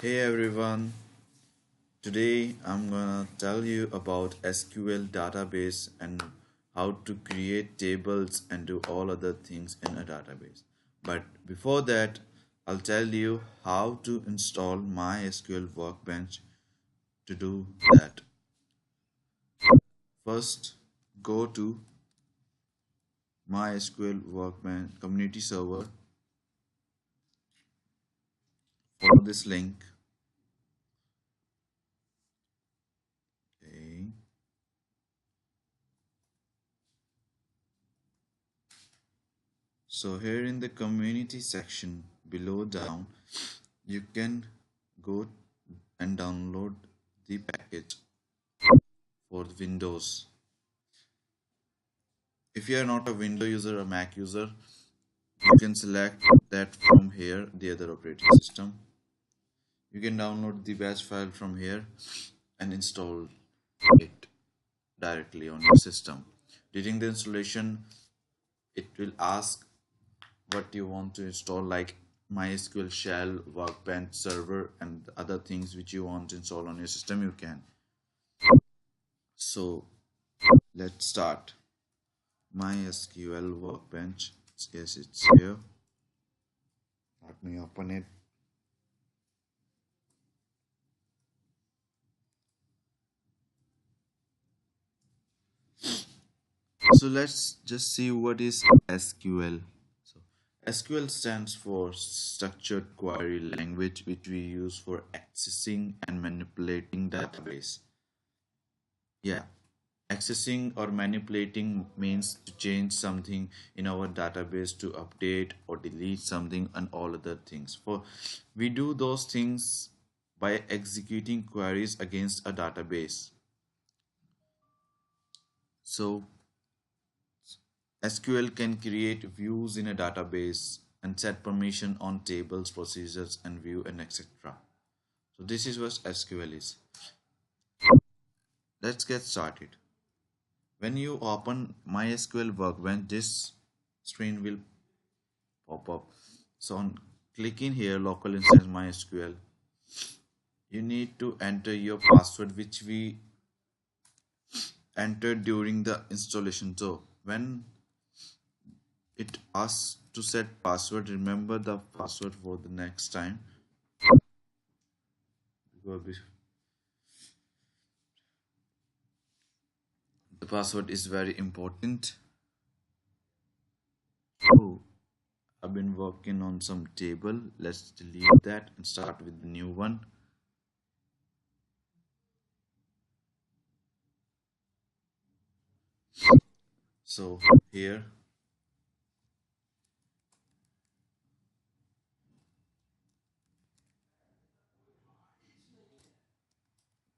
Hey everyone, today I'm gonna tell you about SQL database and how to create tables and do all other things in a database. But before that, I'll tell you how to install MySQL Workbench to do that. First, go to MySQL Workbench community server, follow this link. Okay. So here in the community section below down, you can go and download the package for Windows. If you are not a Windows user or Mac user, you can select that from here, the other operating system. You can download the batch file from here and install it directly on your system. During the installation, it will ask what you want to install, like MySQL shell, Workbench server, and other things which you want to install on your system. You can. So let's start. MySQL Workbench. Yes, it's here. Let me open it. So let's just see what is SQL. So SQL stands for Structured Query Language, which we use for accessing and manipulating database. Yeah, accessing or manipulating means to change something in our database, to update or delete something, and all other things. For we do those things by executing queries against a database. So SQL can create views in a database and set permission on tables, procedures, and view, and etc. So this is what SQL is. Let's get started. When you open MySQL Workbench, this screen will pop up. So on clicking here, local instance MySQL, you need to enter your password, which we entered during the installation. So when it asks to set password, remember the password for the next time. The password is very important. Oh, I've been working on some table. Let's delete that and start with the new one. So here,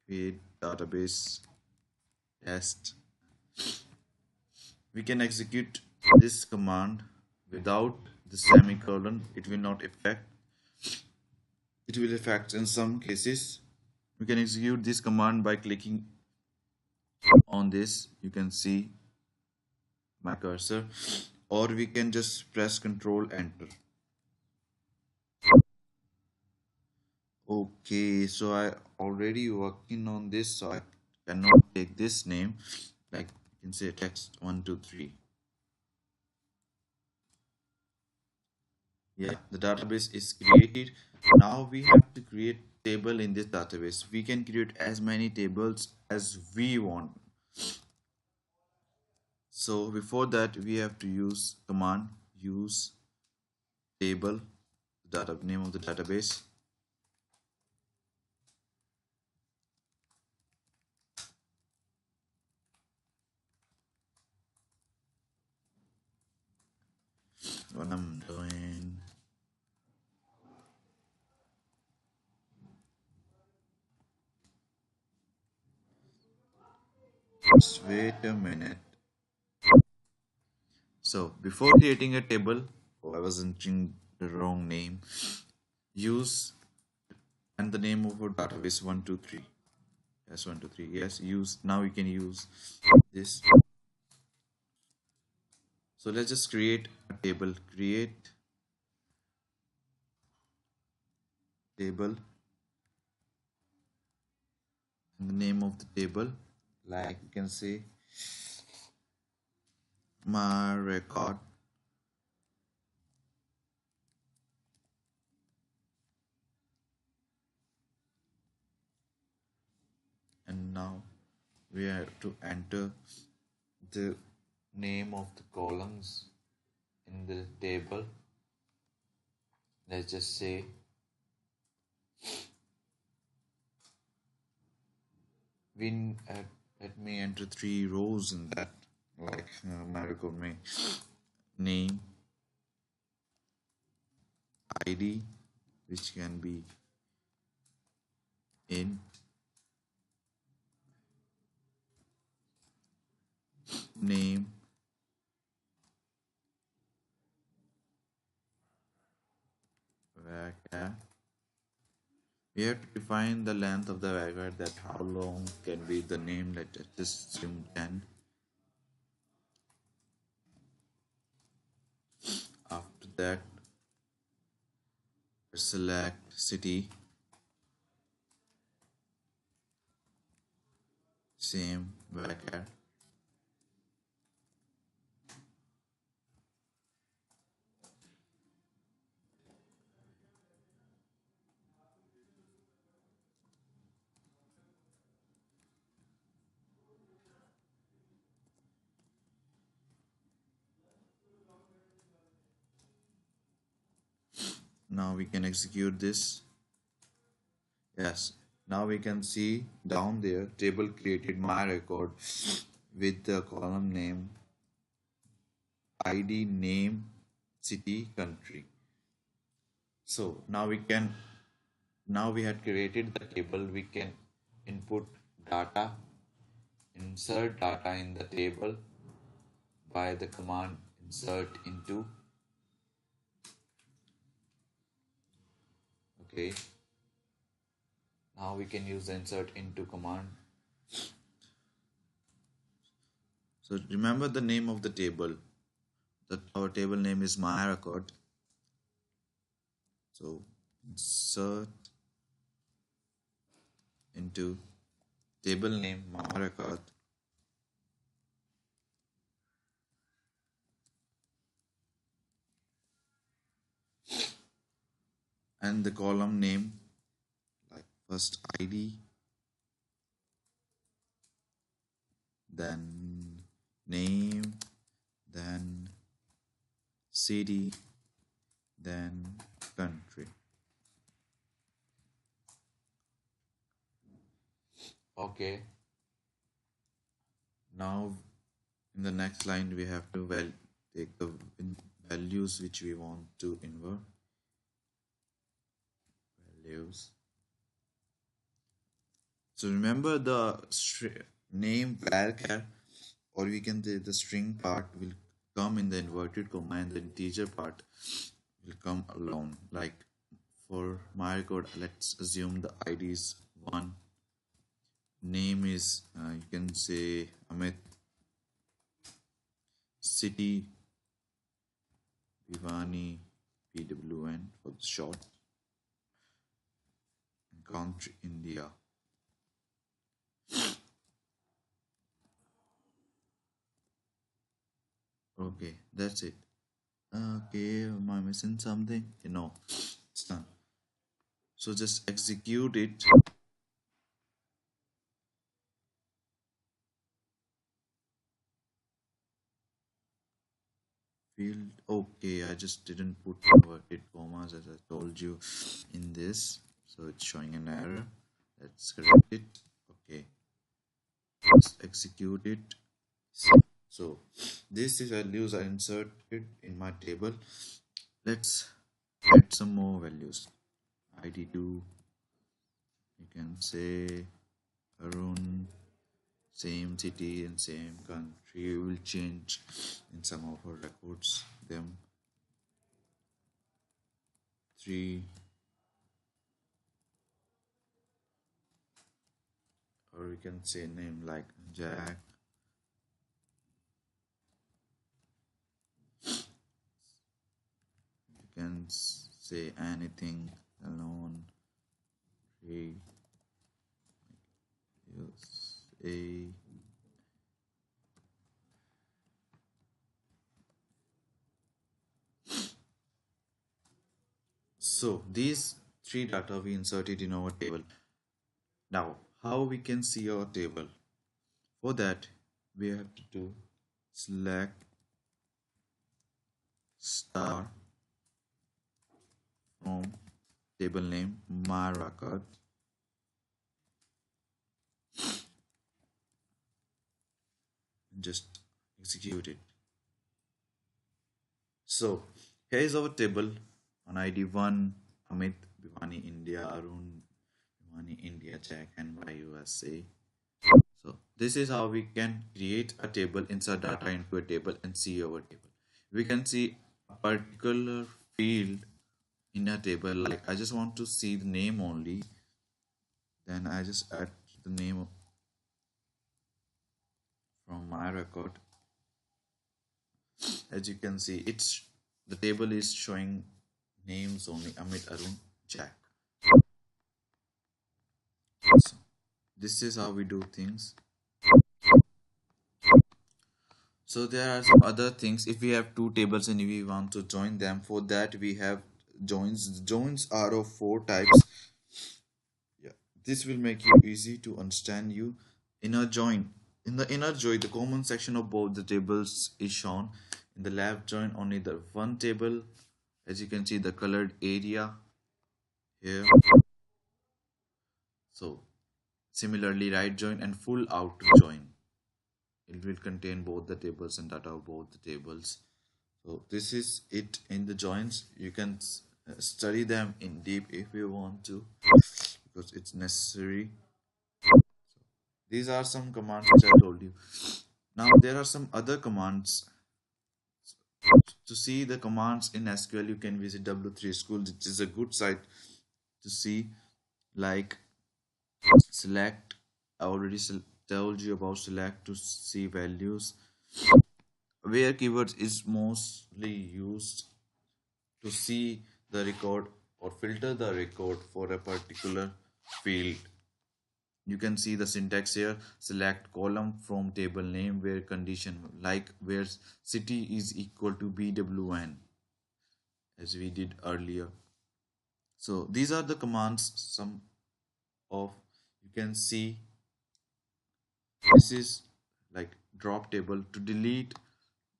create database test. We can execute this command without the semicolon. It will not affect. It will affect in some cases. We can execute this command by clicking on this. You can see my cursor, or we can just press Control Enter. Okay, so I already working on this, so I cannot take this name. Like you can say text 123. Yeah, the database is created. Now we have to create table in this database. We can create as many tables as we want. So before that, we have to use command use table, data name of the database. What I'm doing. Just wait a minute. So before creating a table, I was entering the wrong name. Use and the name of our database 123. Yes, 123. Yes, use. Now you can use this. So let's just create a table. Create table. the name of the table, like you can say my record. And now we have to enter the name of the columns in the table. Let's just say let me enter 3 rows in that, like my record may name, ID, which can be in, name, varchar. We have to define the length of the varchar, that how long can be the name. Let's just assume 10. After that, select city, same varchar. Now we can execute this. Yes, now we can see down there table created my record with the column name, ID, name, city, country. So now we had created the table. We can input data, insert data in the table by the command insert into. Okay, now we can use the insert into command. So remember the name of the table. Our table name is my record. So insert into table name my record. And the column name, like first ID, then name, then city, then country. Okay. Now in the next line we have to take the values which we want to invert. Values. So remember the name varchar, or we can say the string part will come in the inverted comma and the integer part will come alone. Like for my record, let's assume the ID is 1. Name is, you can say Amit. City, Bhiwani, PWN for the short. And country, India. Okay, that's it. Okay, am I missing something? No, it's done. So just execute it. Field. Okay, I just didn't put inverted commas as I told you in this, so it's showing an error. Let's correct it. Okay, let's execute it. So these values are inserted in my table. Let's add some more values. ID2, you can say Arun, same city and same country. We will change in some of our records them. 3, or we can say name like Jack. You can say anything alone. 3, a so these three data we inserted in our table. Now, how we can see our table? For that, we have to do select star from table name my record, and just execute it. So here is our table on ID 1, Amit, Bhivani, India, Arun, Bhivani, India, Jack, and Y, USA. So this is how we can create a table, insert data into a table and see our table. We can see a particular field in a table, like I just want to see the name only, then I just add the name from my record. As you can see, it's the table is showing names only, Amit, Arun, Jack. So this is how we do things. So there are some other things. If we have two tables and we want to join them, for that we have joins. Joins are of four types. Yeah, this will make you easy to understand you. Inner join. In the inner join, the common section of both the tables is shown. In the left join, only the one table. As you can see, the colored area here. So similarly, right join and full outer join. It will contain both the tables and data of both the tables. So this is it in the joins. You can study them in deep if you want to, because it's necessary. These are some commands which I told you. Now there are some other commands. To see the commands in SQL, you can visit W3 School, which is a good site to see, like select. I already told you about select to see values. Where keywords is mostly used to see the record or filter the record for a particular field. You can see the syntax here. Select column from table name where condition, like where city is equal to BWN, as we did earlier. So these are the commands. Some of you can see, this is like drop table. To delete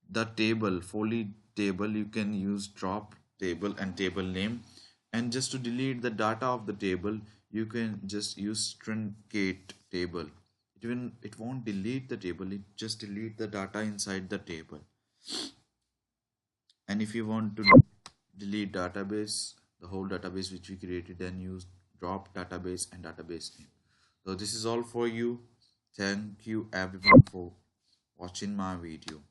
the table, fully table, you can use drop table and table name. And just to delete the data of the table, you can just use truncate table. It won't delete the table, it just delete the data inside the table. And if you want to delete database, the whole database which we created, then use drop database and database name. So this is all for you. Thank you everyone for watching my video.